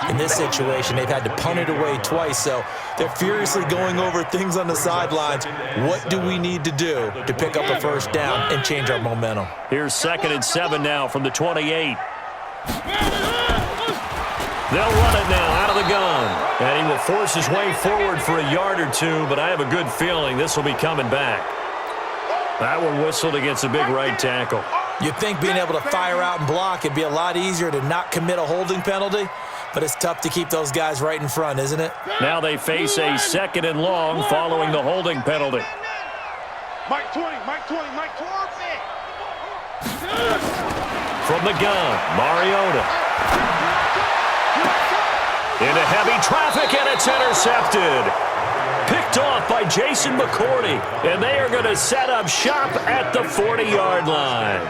In this situation, they've had to punt it away twice, so they're furiously going over things on the sidelines. What do we need to do to pick up a first down and change our momentum? Here's 2nd and 7 now from the 28. They'll run it now out of the gun. And he will force his way forward for a yard or two, but I have a good feeling this will be coming back. That one whistled against a big right tackle. You'd think being able to fire out and block it'd be a lot easier to not commit a holding penalty, but it's tough to keep those guys right in front, isn't it? Now they face a 2nd and long following the holding penalty. Mike 20. From the gun, Mariota. Into heavy traffic, and it's intercepted. Picked off by Jason McCourty, and they are going to set up shop at the 40-yard line.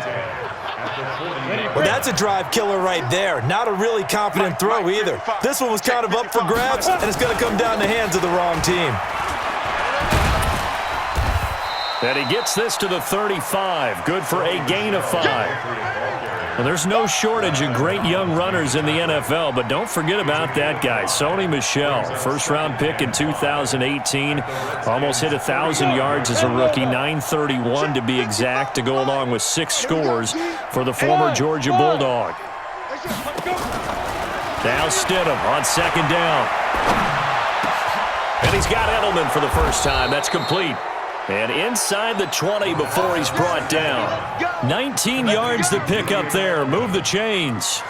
Well, that's a drive killer right there. Not a really confident throw either. This one was kind of up for grabs, and it's going to come down the hands of the wrong team. And he gets this to the 35. Good for a gain of 5. Well, there's no shortage of great young runners in the NFL, but don't forget about that guy, Sony Michel. First-round pick in 2018. Almost hit 1,000 yards as a rookie, 931 to be exact, to go along with 6 scores for the former Georgia Bulldog. Now Stidham on 2nd down. And he's got Edelman for the first time. That's complete. And inside the 20 before he's brought down. 19 yards to pick up there. Move the chains.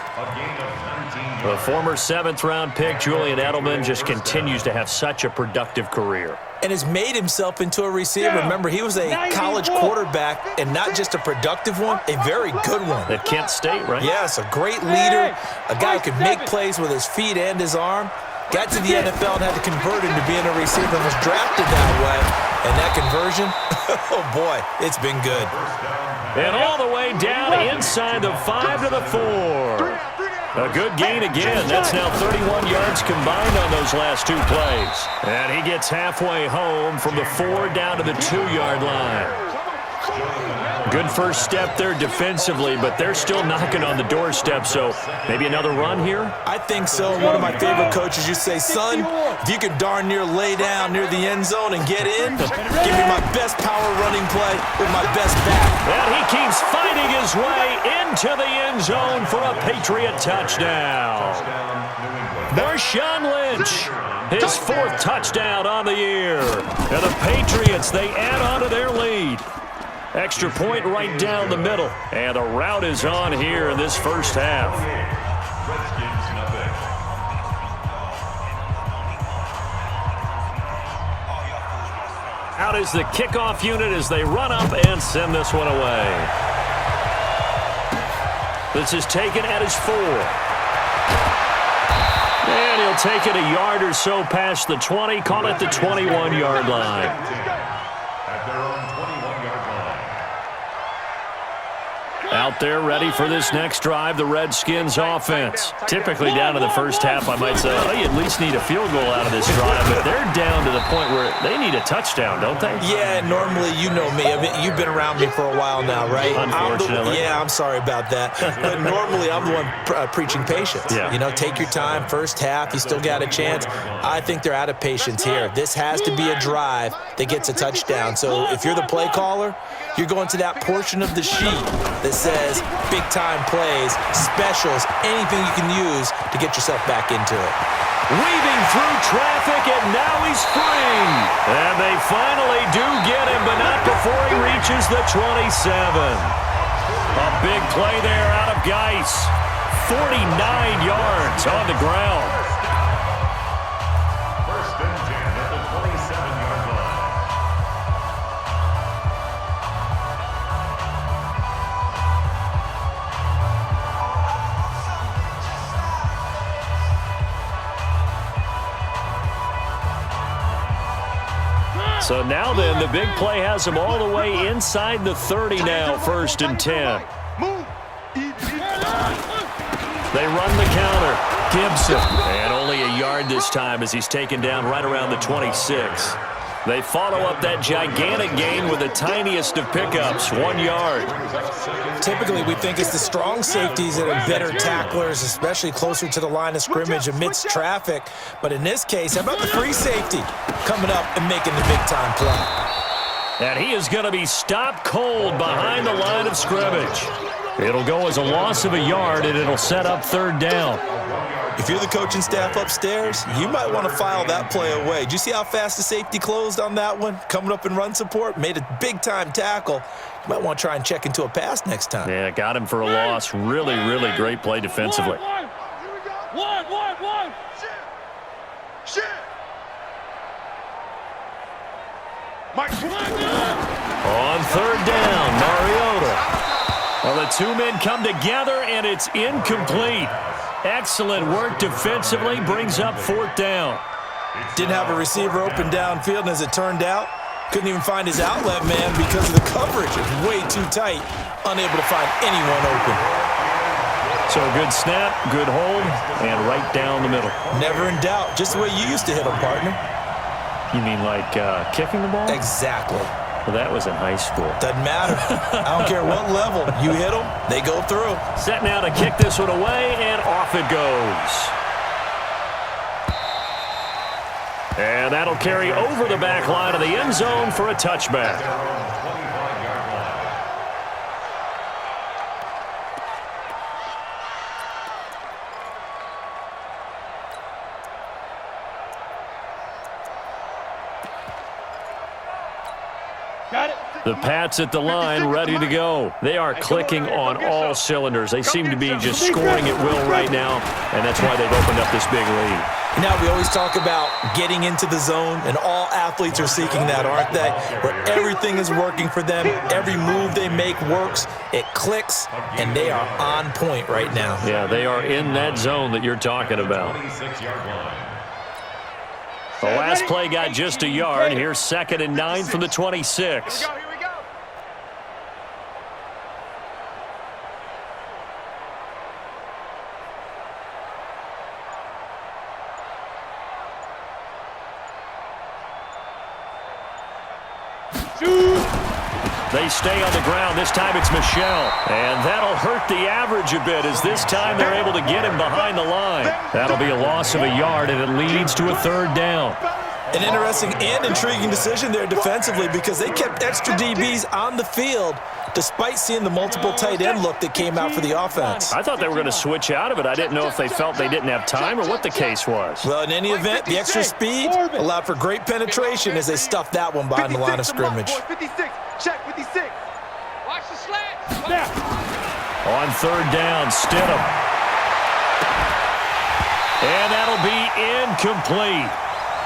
The former 7th-round pick, Julian Edelman, just continues to have such a productive career. And has made himself into a receiver. Remember, he was a college quarterback, and not just a productive one, a very good one. At Kent State, right? Yes, a great leader, a guy who could make plays with his feet and his arm. Got to the NFL and had to convert into being a receiver and was drafted that way. And that conversion, oh boy, it's been good. And all the way down inside the 5 to the 4. A good gain again. That's now 31 yards combined on those last 2 plays. And he gets halfway home from the 4 down to the 2-yard line. Good first step there defensively, but they're still knocking on the doorstep, so maybe another run here? I think so. One of my favorite coaches used to say, son, if you could darn near lay down near the end zone and get in, give me my best power running play with my best back. And he keeps fighting his way into the end zone for a Patriot touchdown. Marshawn Lynch, his 4th touchdown on the year. And the Patriots, they add on to their lead. Extra point right down the middle. And the route is on here in this first half. Out is the kickoff unit as they run up and send this one away. This is taken at his 4. And he'll take it a yard or so past the 20, call it the 21-yard line. Out there ready for this next drive, the Redskins offense. Typically down to the first half, I might say, oh, you at least need a field goal out of this drive, but they're down to the point where they need a touchdown, don't they? Yeah, normally, you know me. I mean, you've been around me for a while now, right? Unfortunately. I'm sorry about that. But normally, I'm the one preaching patience. Yeah. You know, take your time, first half, you still got a chance. I think they're out of patience here. This has to be a drive that gets a touchdown. So if you're the play caller, you're going to that portion of the sheet that says big-time plays, specials, anything you can use to get yourself back into it. Weaving through traffic, and now he's free. And they finally do get him, but not before he reaches the 27. A big play there out of Geis. 49 yards on the ground. First and 10 at the 27-yard line. So now then, the big play has him all the way inside the 30 now, 1st and 10. They run the counter. Gibson. And only a yard this time as he's taken down right around the 26. They follow up that gigantic gain with the tiniest of pickups, 1 yard. Typically, we think it's the strong safeties that are better tacklers, especially closer to the line of scrimmage amidst traffic. But in this case, how about the free safety coming up and making the big-time play? And he is going to be stopped cold behind the line of scrimmage. It'll go as a loss of a yard, and it'll set up 3rd down. If you're the coaching staff upstairs, you might want to file that play away. Did you see how fast the safety closed on that one? Coming up in run support, made a big-time tackle. You might want to try and check into a pass next time. Yeah, got him for a loss. Really, really great play defensively. One. Shit. Mike 20. On 3rd down, Mariota. Well, the two men come together, and it's incomplete. Excellent work defensively, brings up 4th down. Didn't have a receiver open downfield, and as it turned out, couldn't even find his outlet man because of the coverage. It's way too tight, unable to find anyone open. So a good snap, good hold, and right down the middle. Never in doubt, just the way you used to hit them, partner. You mean like kicking the ball? Exactly. Well, that was in high school. Doesn't matter. I don't care what level. You hit them, they go through. Set now to kick this one away, and off it goes. And that'll carry over the back line of the end zone for a touchback. Got it. The Pats at the line, ready to go. They are clicking on all cylinders. They seem to be just scoring at will right now, and that's why they've opened up this big lead. Now, we always talk about getting into the zone, and all athletes are seeking that, aren't they? Where everything is working for them, every move they make works, it clicks, and they are on point right now. Yeah, they are in that zone that you're talking about. The last play got just a yard. Here's 2nd and 9 from the 26. Here we go. They stay on the ground. This time it's Michel. And that'll hurt the average a bit as this time they're able to get him behind the line. That'll be a loss of a yard, and it leads to a 3rd down. An interesting and intriguing decision there defensively because they kept extra DBs on the field despite seeing the multiple tight end look that came out for the offense. I thought they were going to switch out of it. I didn't know if they felt they didn't have time or what the case was. Well, in any event, the extra speed allowed for great penetration as they stuffed that one behind the line of scrimmage. 56. Check 56. Watch the slats. On 3rd down, Stidham. And that'll be incomplete.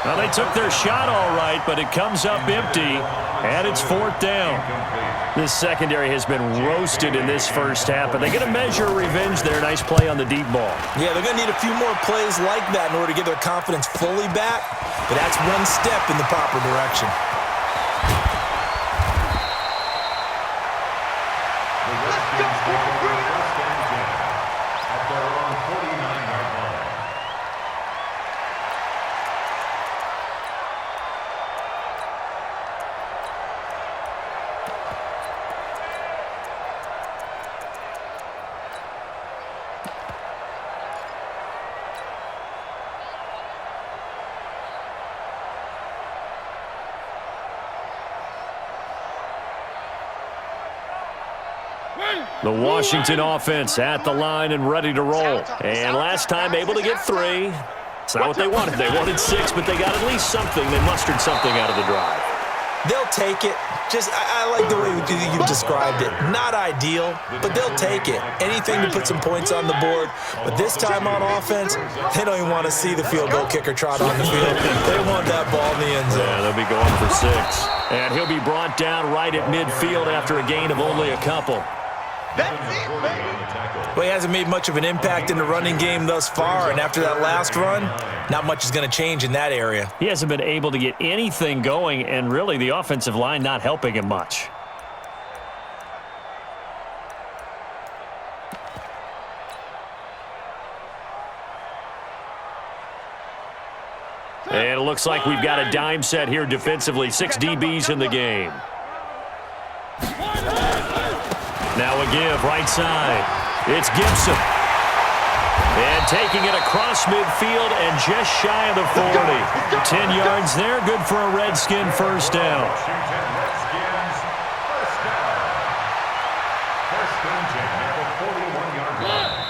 Well, they took their shot all right, but it comes up empty, and it's 4th down. This secondary has been roasted in this first half, but they're going to measure revenge there. Nice play on the deep ball. Yeah, they're going to need a few more plays like that in order to get their confidence fully back, but that's one step in the proper direction. The Washington offense at the line and ready to roll. And last time able to get 3. It's not what they wanted. They wanted 6, but they got at least something. They mustered something out of the drive. They'll take it. I like the way you described it. Not ideal, but they'll take it. Anything to put some points on the board. But this time on offense, they don't even want to see the field goal kicker trot on the field. They want that ball in the end zone. Yeah, they'll be going for 6. And he'll be brought down right at midfield after a gain of only a couple. Well, he hasn't made much of an impact in the running game thus far, and after that last run, not much is going to change in that area. He hasn't been able to get anything going, and really the offensive line not helping him much. And it looks like we've got a dime set here defensively. 6 DBs in the game. Now a give, right side. It's Gibson. And taking it across midfield and just shy of the 40. 10 yards there, good for a Redskin first down.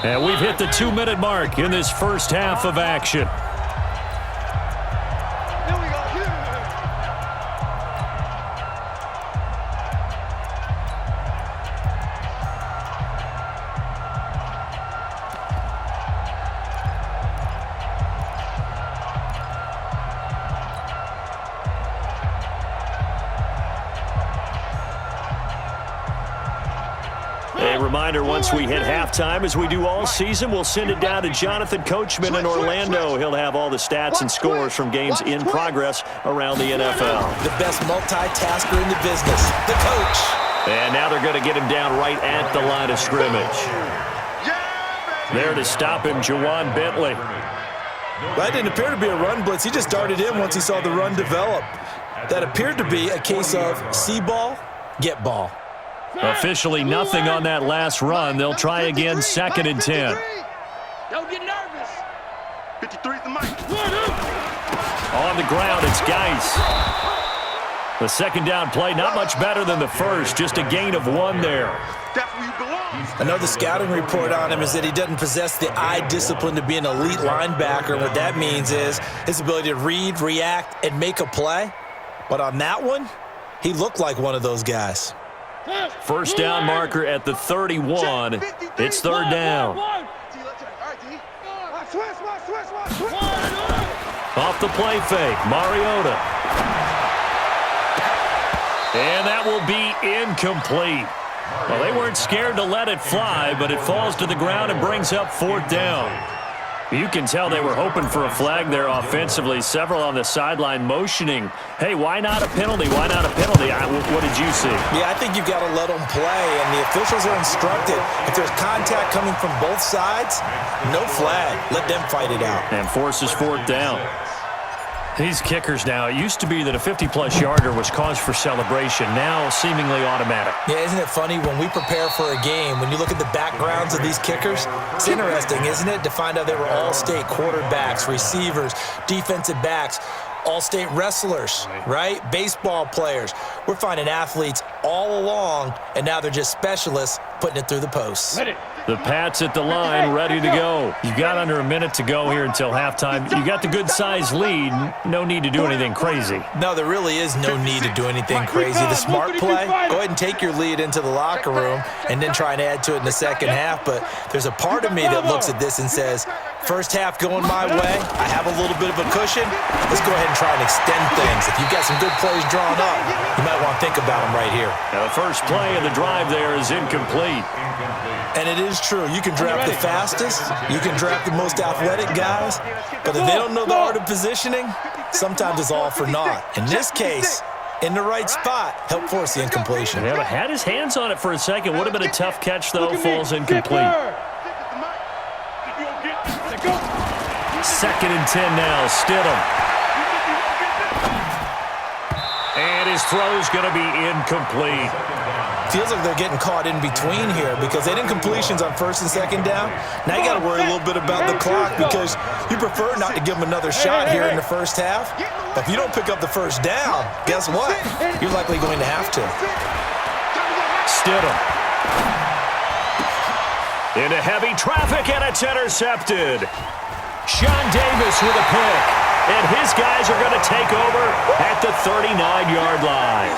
And we've hit the 2-minute mark in this first half of action. A reminder, once we hit halftime, as we do all season, we'll send it down to Jonathan Coachman in Orlando. He'll have all the stats and scores from games in progress around the NFL. The best multitasker in the business, the coach. And now they're going to get him down right at the line of scrimmage. There to stop him, Jawan Bentley. That didn't appear to be a run blitz. He just darted in once he saw the run develop. That appeared to be a case of see ball, get ball. Officially nothing on that last run. They'll try again, 2nd and 10. Don't get nervous. 53 is the mic. On the ground, it's Geis. The second down play, not much better than the first, just a gain of 1 there. That's where you belong. I know the scouting report on him is that he doesn't possess the eye discipline to be an elite linebacker. What that means is his ability to read, react, and make a play. But on that one, he looked like one of those guys. First down marker at the 31. It's 3rd down. Off the play fake, Mariota. And that will be incomplete. Well, they weren't scared to let it fly, but it falls to the ground and brings up 4th down. You can tell they were hoping for a flag there offensively. Several on the sideline motioning, hey, why not a penalty? Why not a penalty? What did you see? Yeah, I think you've got to let them play, and the officials are instructed. If there's contact coming from both sides, no flag. Let them fight it out. And forces 4th down. These kickers now, it used to be that a 50-plus yarder was cause for celebration. Now seemingly automatic. Yeah, isn't it funny when we prepare for a game, when you look at the backgrounds of these kickers, it's interesting, isn't it, to find out they were all-state quarterbacks, receivers, defensive backs, all-state wrestlers, right? Baseball players. We're finding athletes all along, and now they're just specialists putting it through the posts. The Pats at the line, ready to go. You've got under a minute to go here until halftime. You got the good-sized lead. No need to do anything crazy. No, there really is no need to do anything crazy. The smart play, go ahead and take your lead into the locker room and then try and add to it in the second half. But there's a part of me that looks at this and says, first half going my way, I have a little bit of a cushion. Let's go ahead and try and extend things. If you've got some good plays drawn up, you might want to think about them right here. Now the first play of the drive there is incomplete. And it is true. You can draft the fastest. You can draft the most athletic guys. But if they don't know the art of positioning, sometimes it's all for naught. In this case, in the right spot, help force the incompletion. Yeah, but had his hands on it for a second. Would have been a tough catch, though. Falls incomplete. 2nd and 10 now. Stidham. And his throw's going to be incomplete. Feels like they're getting caught in between here because they didn't completions on 1st and 2nd down. Now you got to worry a little bit about the clock because you prefer not to give them another shot here in the first half. But if you don't pick up the first down, guess what? You're likely going to have to. Stidham. Into heavy traffic, and it's intercepted. Sean Davis with a pick. And his guys are going to take over at the 39-yard line.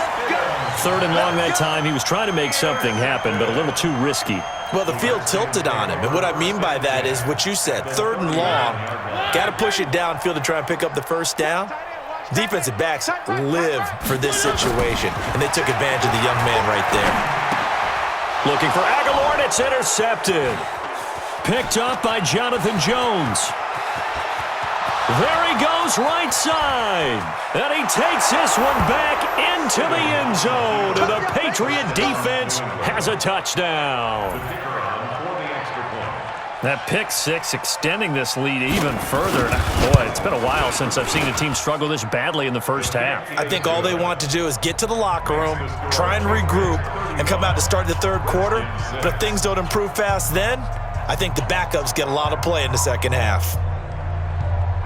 3rd and long that time. He was trying to make something happen, but a little too risky. Well, the field tilted on him. And what I mean by that is what you said. 3rd and long. Got to push it downfield to try and pick up the first down. Defensive backs live for this situation. And they took advantage of the young man right there. Looking for Aguilar, and it's intercepted. Picked up by Jonathan Jones. There he goes, right side. And he takes this one back into the end zone. And the Patriot defense has a touchdown. That pick six extending this lead even further. Boy, it's been a while since I've seen a team struggle this badly in the first half. I think all they want to do is get to the locker room, try and regroup, and come out to start the third quarter. But if things don't improve fast then, I think the backups get a lot of play in the second half.